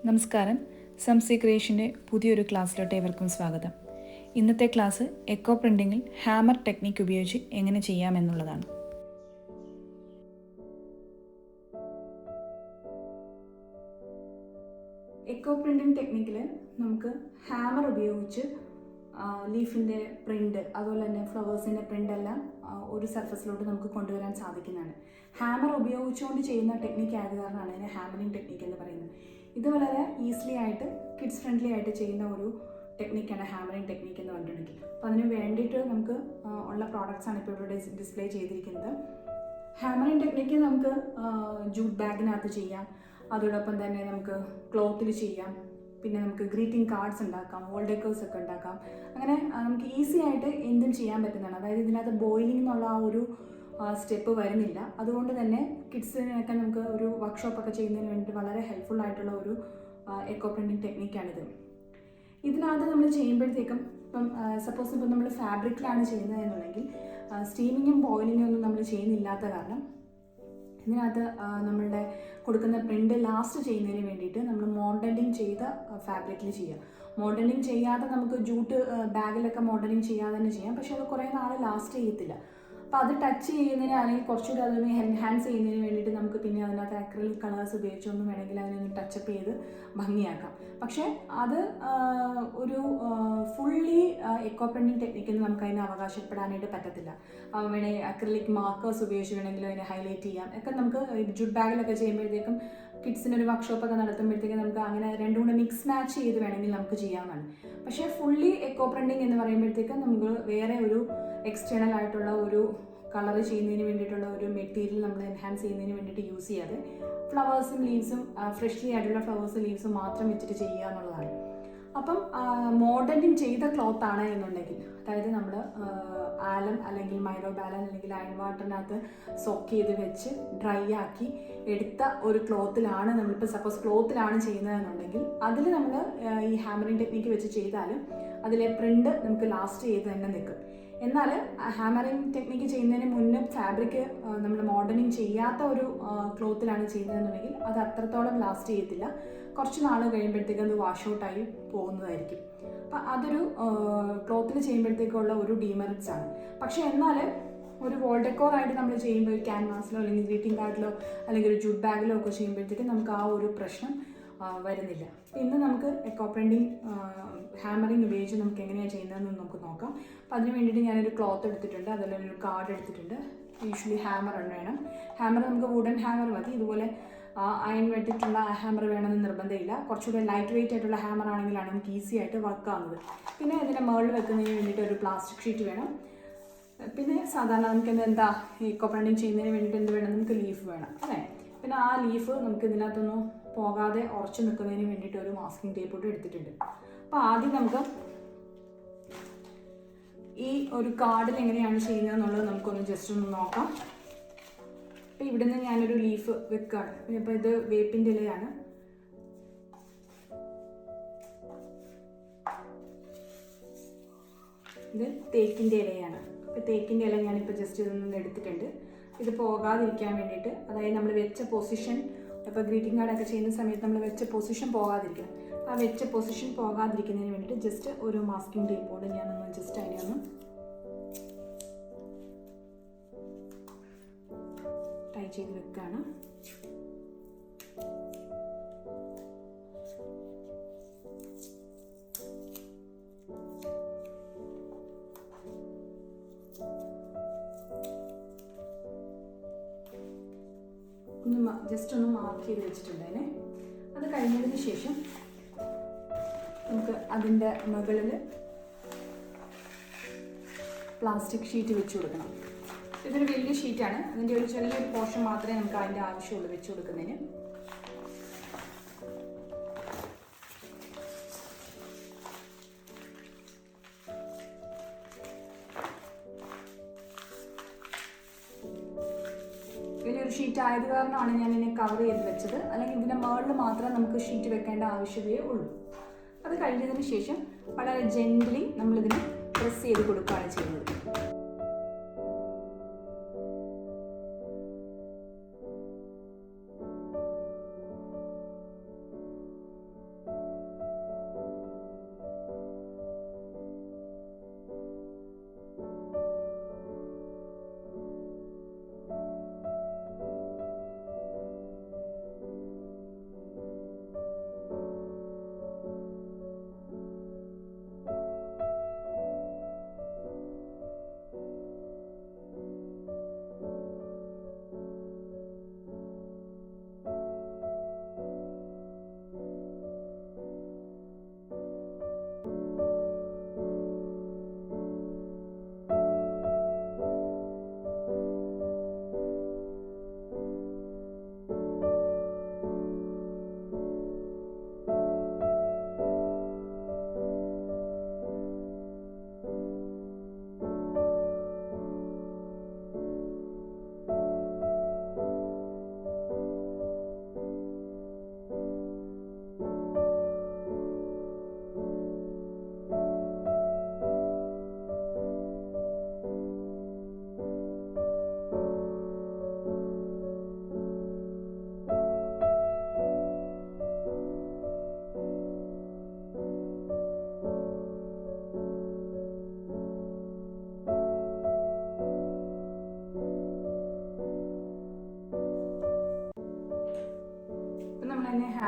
നമസ്കാരം. സംസി ക്രിയേഷൻ്റെ പുതിയൊരു ക്ലാസ്സിലോട്ട് ഏവർക്കും സ്വാഗതം. ഇന്നത്തെ ക്ലാസ് എക്കോ പ്രിൻറ്റിങ്ങിൽ ഹാമർ ടെക്നിക്ക് ഉപയോഗിച്ച് എങ്ങനെ ചെയ്യാമെന്നുള്ളതാണ്. എക്കോ പ്രിൻറ്റിംഗ് ടെക്നിക്കിൽ നമുക്ക് ഹാമർ ഉപയോഗിച്ച് ലീഫിൻ്റെ പ്രിൻ്റ് അതുപോലെ തന്നെ ഫ്ലവേഴ്സിൻ്റെ പ്രിൻ്റെല്ലാം ഒരു സർഫസിലോട്ട് നമുക്ക് കൊണ്ടുവരാൻ സാധിക്കുന്നതാണ്. ഹാമർ ഉപയോഗിച്ചുകൊണ്ട് ചെയ്യുന്ന ടെക്നിക്ക് ആയത് കാരണമാണ് അതിനെ ഹാമറിംഗ് ടെക്നിക്ക് എന്ന് പറയുന്നത്. ഇത് വളരെ ഈസിലി ആയിട്ട് കിഡ്സ് ഫ്രണ്ട്ലി ആയിട്ട് ചെയ്യുന്ന ഒരു ടെക്നിക്കാണ് ഹാമറിംഗ് ടെക്നിക്ക് എന്ന് പറഞ്ഞിട്ടുണ്ടെങ്കിൽ. അപ്പോൾ അതിന് വേണ്ടിയിട്ട് നമുക്ക് ഉള്ള പ്രോഡക്റ്റ്സാണ് ഇപ്പോൾ ഇവിടെ ഡിസ്പ്ലേ ചെയ്തിരിക്കുന്നത്. ഹാമറിംഗ് ടെക്നിക്ക് നമുക്ക് ജൂട്ട് ബാഗിനകത്ത് ചെയ്യാം, അതോടൊപ്പം തന്നെ നമുക്ക് ക്ലോത്തിൽ ചെയ്യാം, പിന്നെ നമുക്ക് ഗ്രീറ്റിംഗ് കാർഡ്സ് ഉണ്ടാക്കാം, വോൾ ഡെക്കേഴ്സ് ഒക്കെ ഉണ്ടാക്കാം. അങ്ങനെ നമുക്ക് ഈസി ആയിട്ട് എന്തും ചെയ്യാൻ പറ്റുന്നതാണ്. അതായത് ഇതിനകത്ത് ബോയിലിംഗ് എന്നുള്ള ആ ഒരു സ്റ്റെപ്പ് വരുന്നില്ല. അതുകൊണ്ട് തന്നെ കിഡ്സിനൊക്കെ നമുക്ക് ഒരു വർക്ക്ഷോപ്പൊക്കെ ചെയ്യുന്നതിന് വേണ്ടിയിട്ട് വളരെ ഹെൽപ്ഫുൾ ആയിട്ടുള്ള ഒരു എക്കോ പ്രിൻറ്റിംഗ് ടെക്നിക്കാണിത്. ഇതിനകത്ത് നമ്മൾ ചെയ്യുമ്പോഴത്തേക്കും ഇപ്പം സപ്പോസ് ഇപ്പം നമ്മൾ ഫാബ്രിക്കിലാണ് ചെയ്യുന്നത് എന്നുണ്ടെങ്കിൽ സ്റ്റീമിങ്ങും ബോയിലിങ്ങും ഒന്നും നമ്മൾ ചെയ്യുന്നില്ലാത്ത കാരണം ഇതിനകത്ത് നമ്മളുടെ കൊടുക്കുന്ന പ്രിൻ്റ് ലാസ്റ്റ് ചെയ്യുന്നതിന് വേണ്ടിയിട്ട് നമ്മൾ മോഡലിംഗ് ചെയ്ത ഫാബ്രിക്കിൽ ചെയ്യാം. മോഡലിംഗ് ചെയ്യാതെ നമുക്ക് ജൂട്ട് ബാഗിലൊക്കെ മോഡലിംഗ് ചെയ്യാതെ തന്നെ ചെയ്യാം, പക്ഷേ അത് കുറേ നാൾ ലാസ്റ്റ് ചെയ്യത്തില്ല. അപ്പോൾ അത് ടച്ച് ചെയ്യുന്നതിന് അല്ലെങ്കിൽ കുറച്ചുകൂടി അതൊന്ന് എൻഹാൻസ് ചെയ്യുന്നതിന് വേണ്ടിയിട്ട് നമുക്ക് പിന്നെ അതിനകത്ത് അക്രിലിക് കളേഴ്സ് ഉപയോഗിച്ചൊന്നും വേണമെങ്കിൽ അതിനൊന്ന് ടച്ചപ്പ് ചെയ്ത് ഭംഗിയാക്കാം. പക്ഷേ അത് ഒരു ഫുള്ളി എക്കോ പ്രിൻറ്റിംഗ് ടെക്നിക്കിന് നമുക്ക് അതിനെ അവകാശപ്പെടാനായിട്ട് പറ്റത്തില്ല. വേണമെങ്കിൽ അക്രിലിക് മാർക്കേഴ്സ് ഉപയോഗിച്ച് വേണമെങ്കിലും അതിനെ ഹൈലൈറ്റ് ചെയ്യാം ഒക്കെ നമുക്ക് ജൂട്ട് ബാഗിലൊക്കെ ചെയ്യുമ്പോഴത്തേക്കും കിഡ്സിനൊരു വർക്ക്ഷോപ്പൊക്കെ നടത്തുമ്പോഴത്തേക്കും നമുക്ക് അങ്ങനെ രണ്ടും കൂടെ മിക്സ് മാച്ച് ചെയ്ത് വേണമെങ്കിൽ നമുക്ക് ചെയ്യാവുന്നതാണ്. പക്ഷേ ഫുള്ളി എക്കോ പ്രിൻറ്റിംഗ് എന്ന് പറയുമ്പോഴത്തേക്കും നമുക്ക് വേറെ ഒരു എക്സ്റ്റേണൽ ആയിട്ടുള്ള ഒരു കളർ ചെയ്യുന്നതിന് വേണ്ടിയിട്ടുള്ള ഒരു മെറ്റീരിയൽ നമ്മൾ എൻഹാൻസ് ചെയ്യുന്നതിന് വേണ്ടിയിട്ട് യൂസ് ചെയ്യാതെ ഫ്ലവേഴ്സും ലീവ്സും ഫ്രഷ്ലി ആയിട്ടുള്ള ഫ്ലവേഴ്സും ലീവ്സും മാത്രം വെച്ചിട്ട് ചെയ്യുക എന്നുള്ളതാണ്. അപ്പം മോഡലിംഗ് ചെയ്ത ക്ലോത്ത് ആണ് എന്നുണ്ടെങ്കിൽ, അതായത് നമ്മൾ ആലം അല്ലെങ്കിൽ മൈറോ ബാലൻ അല്ലെങ്കിൽ അയൺ വാട്ടറിനകത്ത് സോക്ക് ചെയ്ത് വെച്ച് ഡ്രൈ ആക്കി എടുത്ത ഒരു ക്ലോത്തിലാണ് നമ്മളിപ്പോൾ സപ്പോസ് ക്ലോത്തിലാണ് ചെയ്യുന്നതെന്നുണ്ടെങ്കിൽ അതിൽ നമ്മൾ ഈ ഹാമറിംഗ് ടെക്നിക്ക് വെച്ച് ചെയ്താലും അതിലെ പ്രിൻ്റ് നമുക്ക് ലാസ്റ്റ് ചെയ്ത് തന്നെ നിൽക്കും. എന്നാൽ ഹാമറിംഗ് ടെക്നിക്ക് ചെയ്യുന്നതിന് മുന്നേ ഫാബ്രിക് നമ്മൾ മോഡലിംഗ് ചെയ്യാത്ത ഒരു ക്ലോത്തിലാണ് ചെയ്യുന്നതെന്നുണ്ടെങ്കിൽ അത് അത്രത്തോളം ലാസ്റ്റ് ചെയ്യത്തില്ല. കുറച്ച് നാൾ കഴിയുമ്പോഴത്തേക്കും അത് വാഷ് ഔട്ടായി പോകുന്നതായിരിക്കും. അപ്പം അതൊരു ക്ലോത്തിൽ ചെയ്യുമ്പോഴത്തേക്കുള്ള ഒരു ഡീമെറിറ്റ്സ് ആണ്. പക്ഷേ എന്നാൽ ഒരു വോൾ ഡെക്കോറായിട്ട് നമ്മൾ ചെയ്യുമ്പോൾ ഒരു ക്യാൻവാസിലോ അല്ലെങ്കിൽ ഗ്രീറ്റിംഗ് കാർഡിലോ അല്ലെങ്കിൽ ഒരു ജൂട്ട് ബാഗിലോ ഒക്കെ ചെയ്യുമ്പോഴത്തേക്കും നമുക്ക് ആ ഒരു പ്രശ്നം വരുന്നില്ല. ഇന്ന് നമുക്ക് എക്കോ പ്രിൻറ്റിംഗ് ഹാമറിംഗ് ഉപയോഗിച്ച് നമുക്ക് എങ്ങനെയാണ് ചെയ്യുന്നതെന്ന് നമുക്ക് നോക്കാം. അപ്പോൾ അതിന് വേണ്ടിയിട്ട് ഞാനൊരു ക്ലോത്ത് എടുത്തിട്ടുണ്ട്, അതുപോലെ ഒരു കാർഡ് എടുത്തിട്ടുണ്ട്. യൂഷ്വലി ഹാമർ വേണം. ഹാമർ നമുക്ക് വുഡൻ ഹാമർ മതി. ഇതുപോലെ അയൺ വെട്ടിട്ടുള്ള ഹാമർ വേണമെന്ന് നിർബന്ധമില്ല. കുറച്ചുകൂടെ ലൈറ്റ് വെയിറ്റ് ആയിട്ടുള്ള ഹാമർ ആണെങ്കിലാണ് നമുക്ക് ഈസി ആയിട്ട് വർക്ക് ആവുന്നത്. പിന്നെ ഇതിൻ്റെ മുകളിൽ വെക്കുന്നതിന് വേണ്ടിയിട്ട് ഒരു പ്ലാസ്റ്റിക് ഷീറ്റ് വേണം. പിന്നെ സാധാരണ നമുക്ക് എന്താ എക്കോ പ്രിൻറ്റിംഗ് ചെയ്യുന്നതിന് വേണ്ടിയിട്ട് എന്ത് വേണം, നമുക്ക് ലീഫ് വേണം അല്ലേ. പിന്നെ ആ ലീഫ് നമുക്ക് ഇതിനകത്തൊന്നും പോകാതെ ഉറച്ചു നിൽക്കുന്നതിന് വേണ്ടിയിട്ട് ഒരു മാസ്കിംഗ് ടേപ്പ് കൂടി എടുത്തിട്ടുണ്ട്. അപ്പോൾ ആദ്യം നമുക്ക് ഈ ഒരു കാർഡിൽ എങ്ങനെയാണ് ചെയ്യുന്നത് എന്നുള്ളത് നമുക്കൊന്ന് ജസ്റ്റ് ഒന്ന് നോക്കാം. അപ്പോൾ ഇവിടുന്ന് ഞാനൊരു ലീഫ് വെക്കുകയാണ്. ഇപ്പോൾ ഇത് വേപ്പിൻ്റെ ഇലയാണ്. ഇത് തേക്കിൻ്റെ ഇലയാണ്. അപ്പോൾ തേക്കിൻ്റെ ഇല ഞാനിപ്പോൾ ജസ്റ്റ് ഇതൊന്നും എടുത്തിട്ടുണ്ട്. ഇത് പോകാതിരിക്കാൻ വേണ്ടിയിട്ട്, അതായത് നമ്മൾ വെച്ച പൊസിഷൻ, ഇപ്പോൾ ഗ്രീറ്റിംഗ് കാർഡൊക്കെ ചെയ്യുന്ന സമയത്ത് നമ്മൾ വെച്ച പൊസിഷൻ പോകാതിരിക്കണം. ആ വെച്ച പൊസിഷൻ പോകാതിരിക്കുന്നതിന് വേണ്ടിയിട്ട് ജസ്റ്റ് ഒരു മാസ്കിംഗ് ടേപ്പോട് ഞാനൊന്ന് ജസ്റ്റ് അതിനെ ഒന്ന് ടൈ ചെയ്ത് വെക്കുകയാണ്. ജസ്റ്റ് ഒന്ന് മാർക്ക് ചെയ്ത് വെച്ചിട്ടുണ്ട് അതിനെ. അത് കഴിഞ്ഞതിന് ശേഷം നമുക്ക് അതിൻ്റെ മുകളിൽ പ്ലാസ്റ്റിക് ഷീറ്റ് വെച്ച് കൊടുക്കണം. ഇതൊരു വലിയ ഷീറ്റാണ്. അതിൻ്റെ ഒരു ചെറിയൊരു പോർഷൻ മാത്രമേ നമുക്ക് അതിൻ്റെ ആവശ്യമുള്ളൂ വെച്ച് കൊടുക്കുന്നതിന്. വലിയൊരു ഷീറ്റ് ആയത് കാരണമാണ് ഞാൻ ഇതിനെ കവർ ചെയ്ത് വെച്ചത്. അല്ലെങ്കിൽ ഇതിൻ്റെ മുകളിൽ മാത്രം നമുക്ക് ഷീറ്റ് വെക്കേണ്ട ആവശ്യമേ ഉള്ളൂ. അത് കഴിഞ്ഞതിന് ശേഷം വളരെ ജെന്റിലി നമ്മളിതിനെ പ്രസ് ചെയ്ത് കൊടുക്കുകയാണ് ചെയ്യുന്നത്.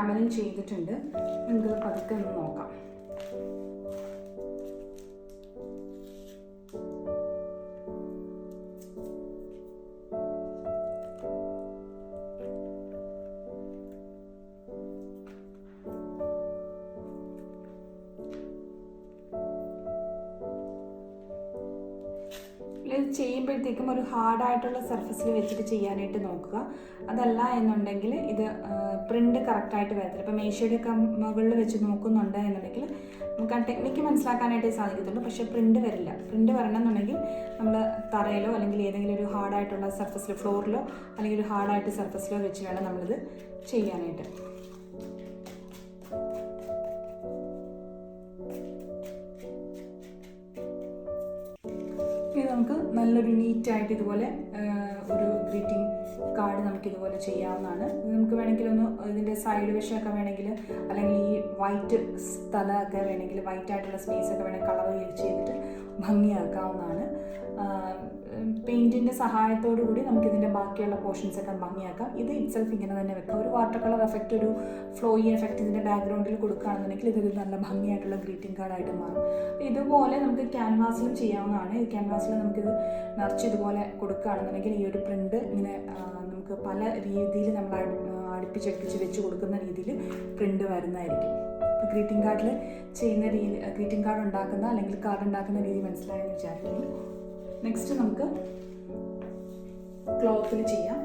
ഹാമറിങ് ചെയ്തിട്ടുണ്ട്. നമുക്കിത് പതുക്കെ ഒന്ന് നോക്കാം. ഇത് ചെയ്യുമ്പോഴത്തേക്കും ഒരു ഹാർഡായിട്ടുള്ള സർഫസിൽ വെച്ചിട്ട് ചെയ്യാനായിട്ട് നോക്കുക. അതല്ല എന്നുണ്ടെങ്കിൽ ഇത് പ്രിൻ്റ് കറക്റ്റായിട്ട് വരത്തില്ല. ഇപ്പോൾ മേശയുടെയൊക്കെ മുകളിൽ വെച്ച് നോക്കുന്നുണ്ട് എന്നുണ്ടെങ്കിൽ നമുക്ക് ആ ടെക്നിക്ക് മനസ്സിലാക്കാനായിട്ടേ സാധിക്കത്തുള്ളൂ. പക്ഷേ പ്രിൻ്റ് വരില്ല. പ്രിൻ്റ് വരണം എന്നുണ്ടെങ്കിൽ നമ്മൾ തറയിലോ അല്ലെങ്കിൽ ഏതെങ്കിലും ഒരു ഹാർഡായിട്ടുള്ള സർഫസിലോ, ഫ്ലോറിലോ അല്ലെങ്കിൽ ഒരു ഹാർഡായിട്ട് സർഫസിലോ വെച്ച് വേണം നമ്മളിത് ചെയ്യാനായിട്ട്. ഇനി നമുക്ക് നല്ലൊരു നീറ്റായിട്ട് ഇതുപോലെ ഒരു ഗ്രീറ്റിംഗ് കാർഡ് നമുക്കിതുപോലെ ചെയ്യാവുന്നതാണ്. നമുക്ക് വേണമെങ്കിൽ ഒന്ന് ഇതിൻ്റെ സൈഡ് വശമൊക്കെ വേണമെങ്കിൽ, അല്ലെങ്കിൽ ഈ വൈറ്റ് സ്ഥലമൊക്കെ വേണമെങ്കിൽ, വൈറ്റ് ആയിട്ടുള്ള സ്പേസ് ഒക്കെ വേണമെങ്കിൽ കളർ ചെയ്തിട്ട് ഭംഗിയാക്കാവുന്നതാണ്. പെയിൻറ്റിൻ്റെ സഹായത്തോടു കൂടി നമുക്കിതിൻ്റെ ബാക്കിയുള്ള പോർഷൻസ് ഒക്കെ ഭംഗിയാക്കാം. ഇത് ഇറ്റ്സെൽഫ് ഇങ്ങനെ തന്നെ വെക്കാം. ഒരു വാട്ടർ കളർ എഫക്റ്റ്, ഒരു ഫ്ലോയി എഫക്റ്റ് ഇതിൻ്റെ ബാക്ക്ഗ്രൗണ്ടിൽ കൊടുക്കുകയാണെന്നുണ്ടെങ്കിൽ ഇതൊരു നല്ല ഭംഗിയായിട്ടുള്ള ഗ്രീറ്റിംഗ് കാർഡായിട്ട് മാറും. ഇതുപോലെ നമുക്ക് ക്യാൻവാസിലും ചെയ്യാവുന്നതാണ്. ഈ ക്യാൻവാസിൽ നമുക്കിത് നിറച്ച് ഇതുപോലെ കൊടുക്കുകയാണെന്നുണ്ടെങ്കിൽ ഈ ഒരു പ്രിൻ്റ് ഇങ്ങനെ നമുക്ക് പല രീതിയിൽ നമ്മൾ അടുപ്പിച്ചടുപ്പിച്ച് വെച്ച് കൊടുക്കുന്ന രീതിയിൽ പ്രിൻ്റ് വരുന്നതായിരിക്കും. ഇപ്പോൾ ഗ്രീറ്റിംഗ് കാർഡിൽ ചെയ്യുന്ന രീതി, ഗ്രീറ്റിംഗ് കാർഡ് ഉണ്ടാക്കുന്ന അല്ലെങ്കിൽ കാർഡ് ഉണ്ടാക്കുന്ന രീതി മനസ്സിലായെന്ന് വിചാരിക്കുന്നു. നെക്സ്റ്റ് നമുക്ക് ക്ലോത്തിൽ ചെയ്യാം.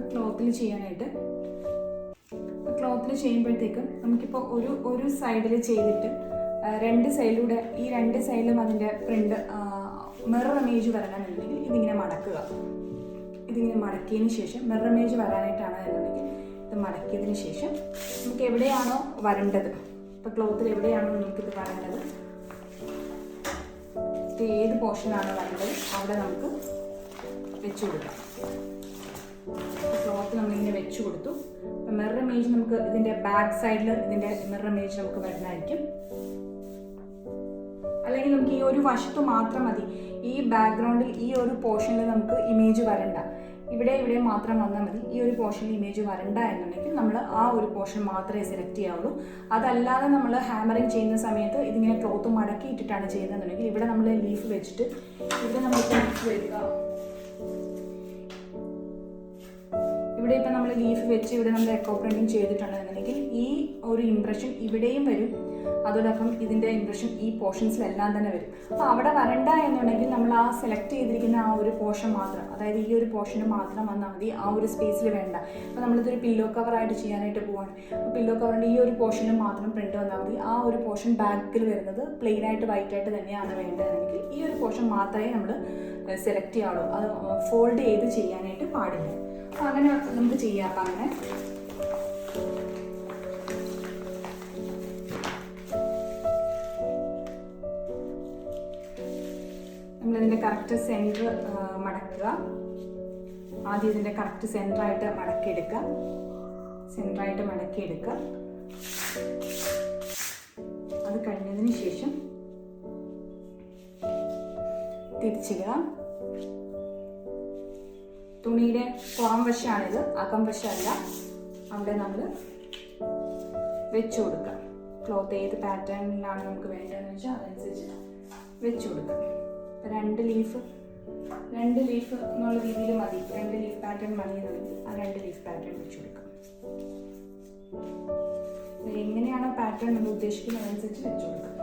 ക്ലോത്തിൽ ചെയ്യാനായിട്ട് ക്ലോത്തിൽ ചെയ്യുമ്പോഴത്തേക്കും നമുക്കിപ്പോൾ ഒരു സൈഡിൽ ചെയ്തിട്ട് രണ്ട് സൈഡിലൂടെ, ഈ രണ്ട് സൈഡിലും അതിൻ്റെ പ്രിൻ്റ് മിറർ ഇമേജ് വരണമെന്നുണ്ടെങ്കിൽ ഇതിങ്ങനെ മടക്കുക. ഇതിങ്ങനെ മടക്കിയതിന് ശേഷം മിറർ ഇമേജ് വരാനായിട്ടാണ് എന്നുണ്ടെങ്കിൽ ഇത് മടക്കിയതിന് ശേഷം നമുക്ക് എവിടെയാണോ വരേണ്ടത്, ഇപ്പോൾ ക്ലോത്തിൽ എവിടെയാണോ നമുക്കിത് വരേണ്ടത്, ഏത് പോർഷനാണ് വരേണ്ടത് അവിടെ നമുക്ക് വെച്ച് കൊടുക്കാം. ക്ലോത്ത് നമ്മളിങ്ങനെ വെച്ച് കൊടുത്തു. അപ്പം മിറർ ഇമേജ് നമുക്ക് ഇതിൻ്റെ ബാക്ക് സൈഡിൽ ഇതിൻ്റെ മിറർ ഇമേജ് നമുക്ക് വരുന്നതായിരിക്കും. അല്ലെങ്കിൽ നമുക്ക് ഈ ഒരു വശത്ത് മാത്രം മതി, ഈ ബാക്ക്ഗ്രൗണ്ടിൽ ഈ ഒരു പോർഷനിൽ നമുക്ക് ഇമേജ് വരണ്ട, ഇവിടെ മാത്രം വന്നാൽ മതി. ഈ ഒരു പോർഷനിൽ ഇമേജ് വരണ്ട എന്നുണ്ടെങ്കിൽ നമ്മൾ ആ ഒരു പോർഷൻ മാത്രമേ സെലക്ട് ചെയ്യാവുള്ളൂ. അതല്ലാതെ നമ്മൾ ഹാമറിങ് ചെയ്യുന്ന സമയത്ത് ഇതിങ്ങനെ ക്ലോത്ത് മടക്കിയിട്ടിട്ടാണ് ചെയ്യുന്നതെന്നുണ്ടെങ്കിൽ ഇവിടെ നമ്മൾ ലീഫ് വെച്ചിട്ട് ഇവിടെ നമ്മൾ ലീഫ് വരിക, ഇവിടെ ഇപ്പം നമ്മൾ ലീഫ് വെച്ച് ഇവിടെ നമ്മൾ എക്കോ പ്രിന്റിങ് ചെയ്തിട്ടുണ്ടെന്നുണ്ടെങ്കിൽ ഈ ഒരു ഇംപ്രഷൻ ഇവിടെയും വരും, അതോടൊപ്പം ഇതിൻ്റെ ഇംപ്രഷൻ ഈ പോർഷൻസിലെല്ലാം തന്നെ വരും. അപ്പോൾ അവിടെ വരണ്ട എന്നുണ്ടെങ്കിൽ നമ്മൾ ആ സെലക്ട് ചെയ്തിരിക്കുന്ന ആ ഒരു പോർഷൻ മാത്രം, അതായത് ഈ ഒരു പോർഷന് മാത്രം വന്നാൽ മതി, ആ ഒരു സ്പേസിൽ വേണ്ട. അപ്പോൾ നമ്മളിതൊരു പില്ലോ കവറായിട്ട് ചെയ്യാനായിട്ട് പോവാണ്. അപ്പോൾ പില്ലോ കവറിൻ്റെ ഈ ഒരു പോർഷന് മാത്രം പ്രിൻ്റ് വന്നാൽ മതി. ആ ഒരു പോർഷൻ ബാക്കിൽ വരുന്നത് പ്ലെയിനായിട്ട് വൈറ്റായിട്ട് തന്നെയാണ് വേണ്ടതെങ്കിൽ ഈ ഒരു പോർഷൻ മാത്രമേ നമ്മൾ സെലക്ട് ചെയ്യാവുള്ളൂ. അത് ഫോൾഡ് ചെയ്ത് ചെയ്യാനായിട്ട് പാടില്ല. അപ്പോൾ അങ്ങനെ നമുക്ക് ചെയ്യാം. അപ്പം അങ്ങനെ നമ്മളിതിൻ്റെ കറക്റ്റ് സെൻറ്റർ മടക്കുക. ആദ്യം ഇതിൻ്റെ കറക്റ്റ് സെൻറ്ററായിട്ട് മടക്കിയെടുക്കുക. അത് കഴിഞ്ഞതിന് ശേഷം തിരിച്ചിടുക. തുണിയുടെ പുറം വശമാണിത്, അകം വശമല്ല. അവിടെ നമ്മൾ വെച്ച് കൊടുക്കുക. ക്ലോത്ത് ഏത് പാറ്റേണിലാണ് നമുക്ക് വേണ്ടതെന്ന് വെച്ചാൽ അതനുസരിച്ച് വെച്ച് കൊടുക്കുക. രണ്ട് ലീഫ് എന്നുള്ള രീതിയിൽ മതി, 2 ലീഫ് പാറ്റേൺ മതി എന്നുണ്ടെങ്കിൽ ആ 2 ലീഫ് പാറ്റേൺ വെച്ച് കൊടുക്കാം. എങ്ങനെയാണോ പാറ്റേൺ നമ്മൾ ഉദ്ദേശിക്കുന്നത് അതനുസരിച്ച് വെച്ച് കൊടുക്കാം.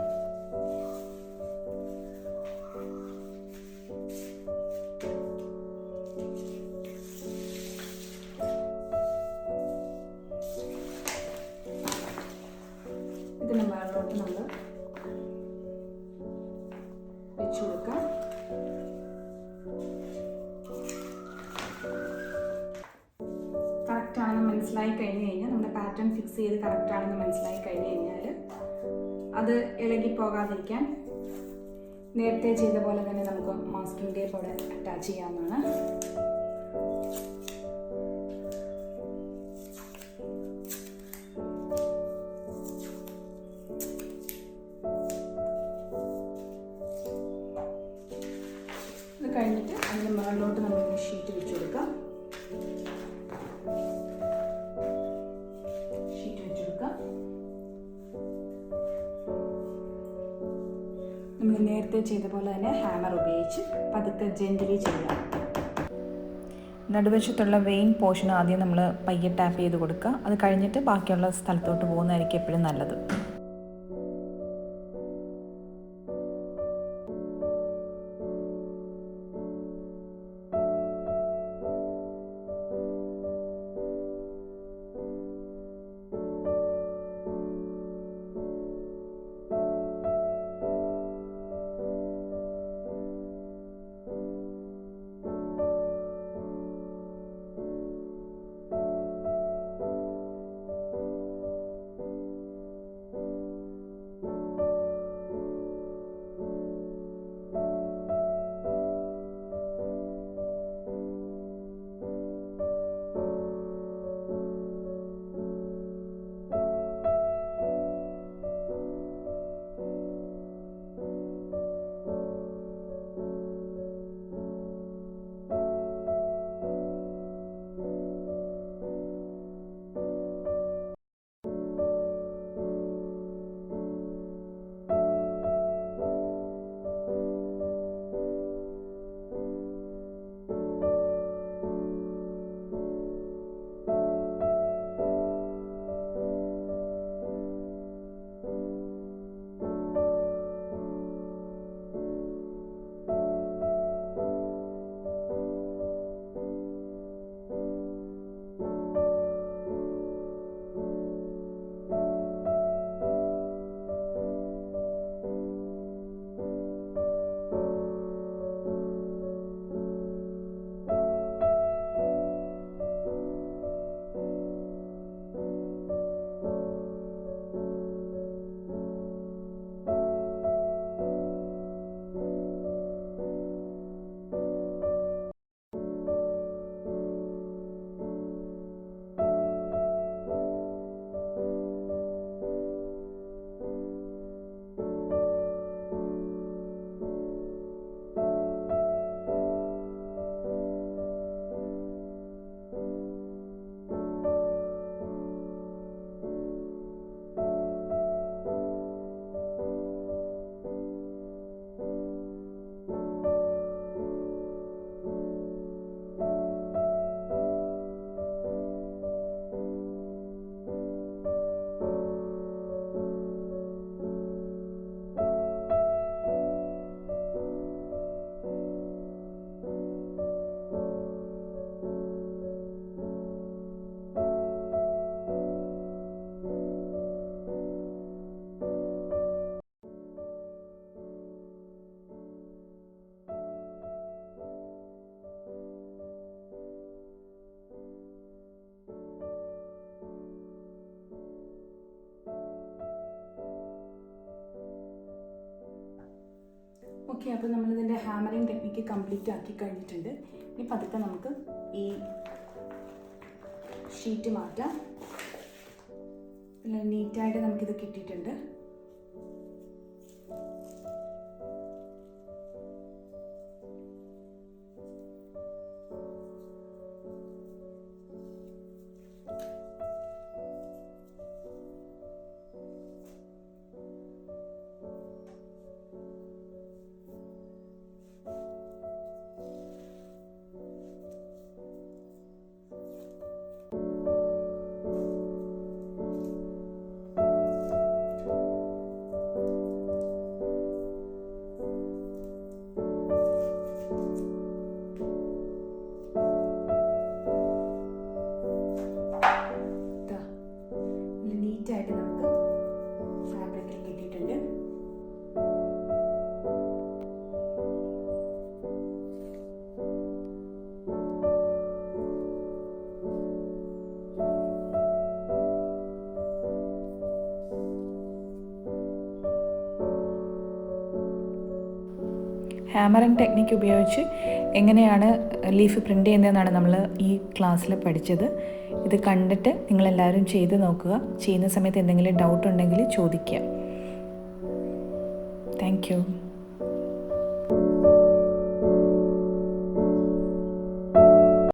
ഇതിന് മുകളിലോട്ട് നമ്മൾ വെച്ച് കൊടുക്കാം. കറക്റ്റാണെന്ന് മനസ്സിലായി കഴിഞ്ഞ് കഴിഞ്ഞാൽ, നമ്മുടെ പാറ്റേൺ ഫിക്സ് ചെയ്ത് കറക്റ്റാണെന്ന് മനസ്സിലായി കഴിഞ്ഞ് കഴിഞ്ഞാൽ അത് ഇളകി പോകാതിരിക്കാൻ നേരത്തെ ചെയ്ത പോലെ തന്നെ നമുക്ക് മാസ്കിംഗ് ടേപ്പ് അവിടെ അറ്റാച്ച് ചെയ്യാവുന്നതാണ്. ഇത് കഴിഞ്ഞിട്ട് അതിന് മുകളിലോട്ട് നമ്മൾ ഷീറ്റ് വെച്ച് കൊടുക്കാം. നേരത്തെ ചെയ്ത പോലെ തന്നെ ഹാമർ ഉപയോഗിച്ച് പതുക്കെ ജെന്റിലി ചെയ്യുക. നടുവശത്തുള്ള വെയിൻ പോർഷൻ ആദ്യം നമ്മൾ പയ്യെ ടാപ്പ് ചെയ്ത് കൊടുക്കുക. അത് കഴിഞ്ഞിട്ട് ബാക്കിയുള്ള സ്ഥലത്തോട്ട് പോകുന്നതായിരിക്കും എപ്പോഴും നല്ലത്. ഓക്കെ, അപ്പോൾ നമ്മളിതിൻ്റെ ഹാമറിങ് ടെക്നിക്ക് കംപ്ലീറ്റ് ആക്കി കഴിഞ്ഞിട്ടുണ്ട്. ഇനി പതുക്കെ നമുക്ക് ഈ ഷീറ്റ് മാറ്റാം. പിന്നെ നീറ്റായിട്ട് നമുക്കിത് കിട്ടിയിട്ടുണ്ട്. നീറ്റായിട്ട് നമുക്ക് ഫാബ്രിക്കിൽ കിട്ടിയിട്ടുണ്ട്. ഹാമറിങ് ടെക്നിക്ക് ഉപയോഗിച്ച് എങ്ങനെയാണ് ലീഫ് പ്രിൻ്റ് ചെയ്യുന്നതെന്നാണ് നമ്മൾ ഈ ക്ലാസ്സിൽ പഠിച്ചത്. ഇത് കണ്ടിട്ട് നിങ്ങളെല്ലാവരും ചെയ്ത് നോക്കുക. ചെയ്യുന്ന സമയത്ത് എന്തെങ്കിലും ഡൗട്ട് ഉണ്ടെങ്കിൽ ചോദിക്കുക. Thank you.